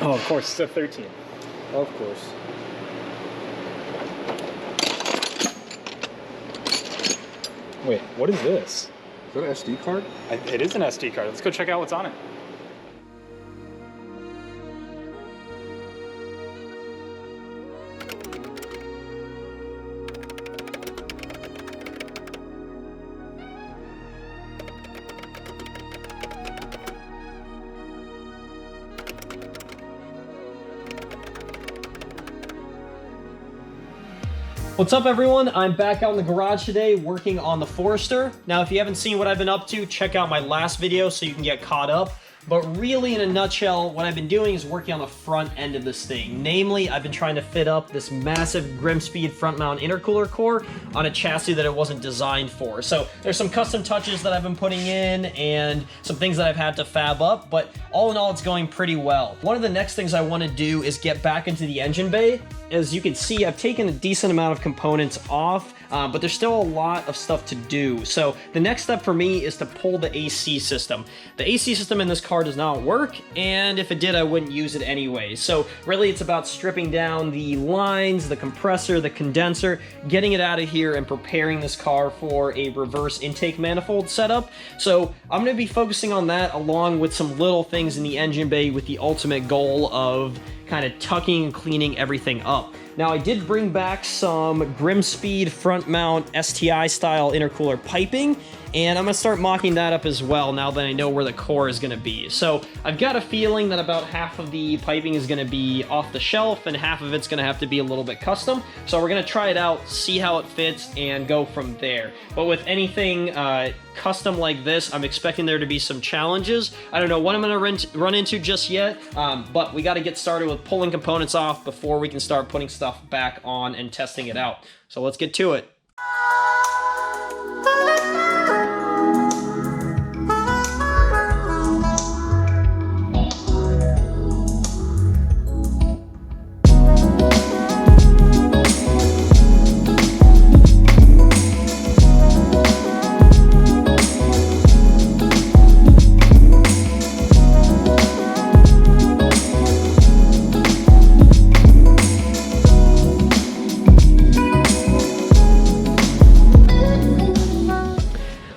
Oh, of course, it's a 13. Of course. Wait, what is this? Is that an SD card? It is an SD card. Let's go check out what's on it. What's up everyone? I'm back out in the garage today working on the Forester. Now if you haven't seen what I've been up to, check out my last video so you can get caught up. But really in a nutshell, what I've been doing is working on the front end of this thing. Namely, I've been trying to fit up this massive GrimmSpeed front mount intercooler core on a chassis that it wasn't designed for. So there's some custom touches that I've been putting in and some things that I've had to fab up, but all in all, it's going pretty well. One of the next things I want to do is get back into the engine bay. As you can see, I've taken a decent amount of components off, but there's still a lot of stuff to do. So the next step for me is to pull the AC system. The AC system in this car does not work, and if it did, I wouldn't use it anyway. So really it's about stripping down the lines, the compressor, the condenser, getting it out of here and preparing this car for a reverse intake manifold setup. So I'm gonna be focusing on that along with some little things in the engine bay with the ultimate goal of kind of tucking and cleaning everything up. Now I did bring back some GrimmSpeed front mount STI style intercooler piping, and I'm gonna start mocking that up as well now that I know where the core is gonna be. So I've got a feeling that about half of the piping is gonna be off the shelf and half of it's gonna have to be a little bit custom. So we're gonna try it out, see how it fits, and go from there. But with anything custom like this, I'm expecting there to be some challenges. I don't know what I'm gonna run into just yet, but we gotta get started with pulling components off before we can start putting stuff back on and testing it out. So let's get to it.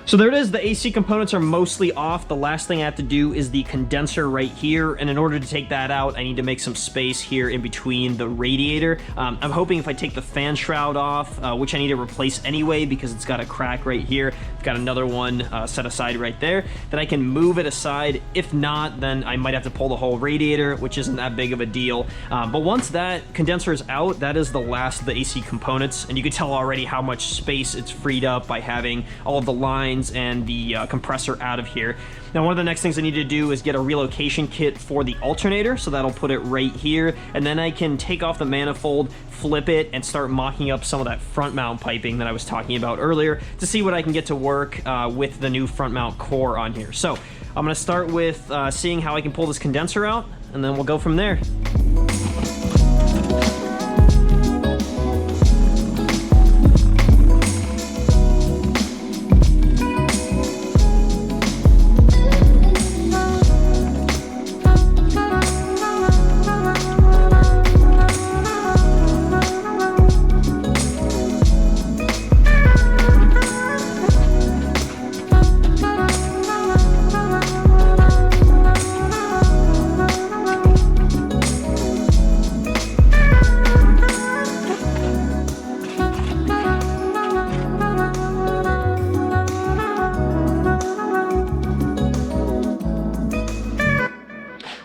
So there it is, the AC components are mostly off. The last thing I have to do is the condenser right here, and in order to take that out, I need to make some space here in between the radiator. I'm hoping if I take the fan shroud off, which I need to replace anyway because it's got a crack right here, I've got another one set aside right there, that I can move it aside. If not, then I might have to pull the whole radiator, which isn't that big of a deal. But once that condenser is out, that is the last of the AC components, and you can tell already how much space it's freed up by having all of the lines and the compressor out of here. Now one of the next things I need to do is get a relocation kit for the alternator, so that'll put it right here, and then I can take off the manifold, flip it, and start mocking up some of that front mount piping that I was talking about earlier to see what I can get to work with the new front mount core on here. So I'm gonna start with seeing how I can pull this condenser out, and then we'll go from there.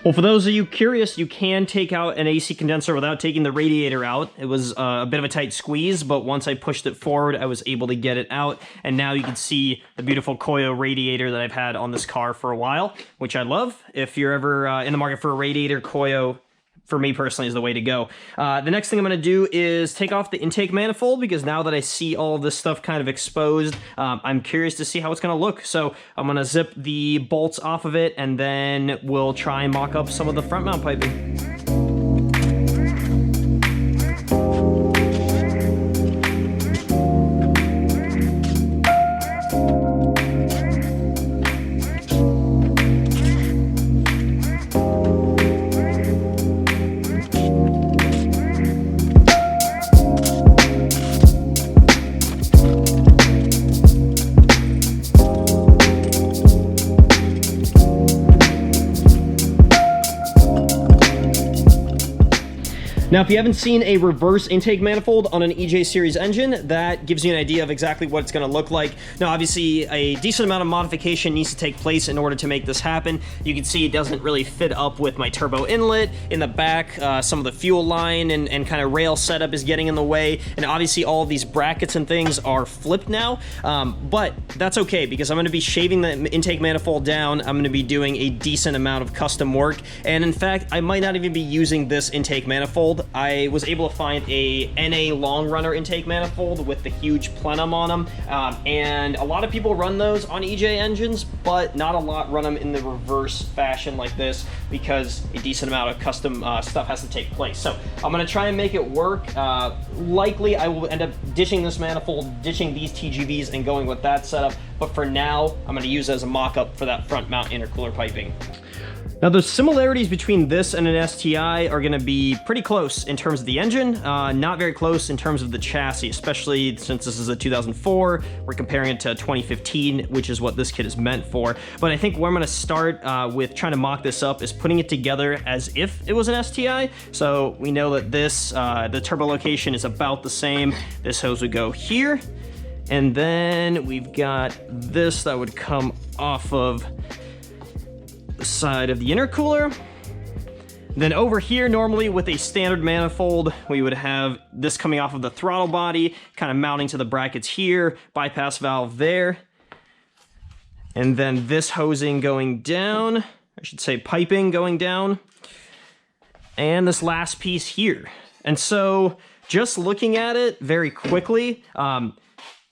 Well, for those of you curious, you can take out an AC condenser without taking the radiator out. It was a bit of a tight squeeze, but once I pushed it forward, I was able to get it out. And now you can see the beautiful Koyo radiator that I've had on this car for a while, which I love. If you're ever in the market for a radiator, Koyo, for me personally, is the way to go. The next thing I'm gonna do is take off the intake manifold, because now that I see all of this stuff kind of exposed, I'm curious to see how it's gonna look. So I'm gonna zip the bolts off of it, and then we'll try and mock up some of the front mount piping. Now, if you haven't seen a reverse intake manifold on an EJ series engine, that gives you an idea of exactly what it's going to look like. Now, obviously, a decent amount of modification needs to take place in order to make this happen. You can see it doesn't really fit up with my turbo inlet. In the back, some of the fuel line and kind of rail setup is getting in the way. And obviously, all of these brackets and things are flipped now. But that's okay, because I'm going to be shaving the intake manifold down. I'm going to be doing a decent amount of custom work. And in fact, I might not even be using this intake manifold. I was able to find a NA long runner intake manifold with the huge plenum on them, and a lot of people run those on EJ engines, but not a lot run them in the reverse fashion like this, because a decent amount of custom stuff has to take place. So I'm going to try and make it work. Likely I will end up ditching this manifold, ditching these TGVs, and going with that setup, but for now I'm going to use it as a mock-up for that front mount intercooler piping. Now, the similarities between this and an STI are going to be pretty close in terms of the engine, not very close in terms of the chassis, especially since this is a 2004. We're comparing it to 2015, which is what this kit is meant for. But I think where I'm going to start with trying to mock this up is putting it together as if it was an STI. So we know that this, the turbo location is about the same. This hose would go here, and then we've got this that would come off of the side of the intercooler. Then over here, normally with a standard manifold, we would have this coming off of the throttle body, kind of mounting to the brackets here, bypass valve there, and then this hosing going down, I should say piping going down, and this last piece here. And so just looking at it very quickly,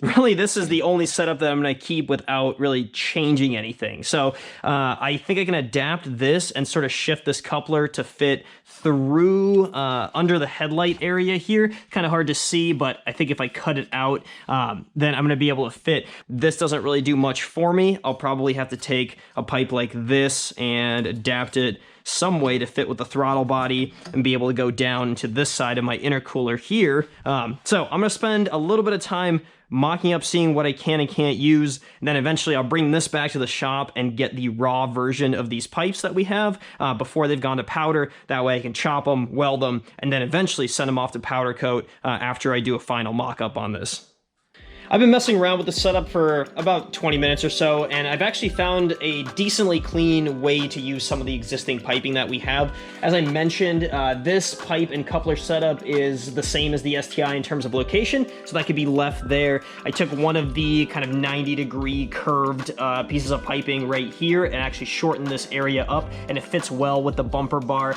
really, this is the only setup that I'm going to keep without really changing anything. So I think I can adapt this and sort of shift this coupler to fit through under the headlight area here. Kind of hard to see, but I think if I cut it out, then I'm going to be able to fit. This doesn't really do much for me. I'll probably have to take a pipe like this and adapt it some way to fit with the throttle body and be able to go down to this side of my intercooler here. So I'm going to spend a little bit of time mocking up, seeing what I can and can't use, and then eventually I'll bring this back to the shop and get the raw version of these pipes that we have before they've gone to powder. That way I can chop them, weld them, and then eventually send them off to powder coat after I do a final mock-up on this. I've been messing around with the setup for about 20 minutes or so, and I've actually found a decently clean way to use some of the existing piping that we have. As I mentioned, this pipe and coupler setup is the same as the STI in terms of location, so that could be left there. I took one of the kind of 90-degree curved pieces of piping right here and actually shortened this area up, and it fits well with the bumper bar.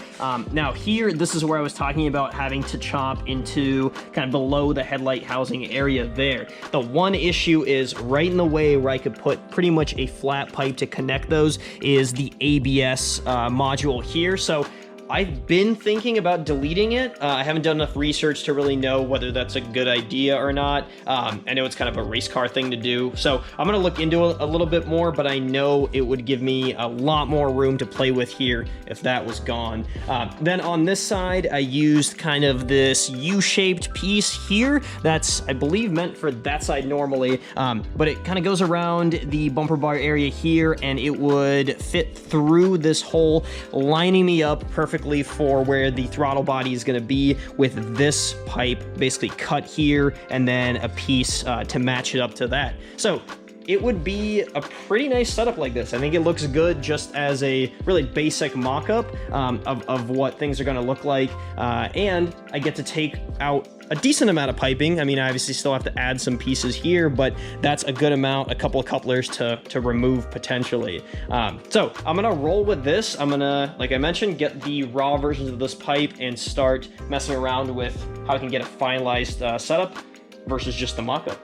Now here, this is where I was talking about having to chop into kind of below the headlight housing area there. The one issue is right in the way where I could put pretty much a flat pipe to connect those is the ABS module here. So I've been thinking about deleting it. I haven't done enough research to really know whether that's a good idea or not. I know it's kind of a race car thing to do, so I'm gonna look into it a little bit more, but I know it would give me a lot more room to play with here if that was gone. Then on this side, I used kind of this U-shaped piece here that's, I believe, meant for that side normally, but it kind of goes around the bumper bar area here, and it would fit through this hole, lining me up perfectly for where the throttle body is going to be, with this pipe basically cut here and then a piece to match it up to that. So it would be a pretty nice setup like this. I think it looks good just as a really basic mock-up of what things are going to look like, and I get to take out a decent amount of piping. I mean, I obviously still have to add some pieces here, but that's a good amount, a couple of couplers to remove potentially. So I'm gonna roll with this. I'm gonna, like I mentioned, get the raw versions of this pipe and start messing around with how I can get a finalized setup versus just the mock-up.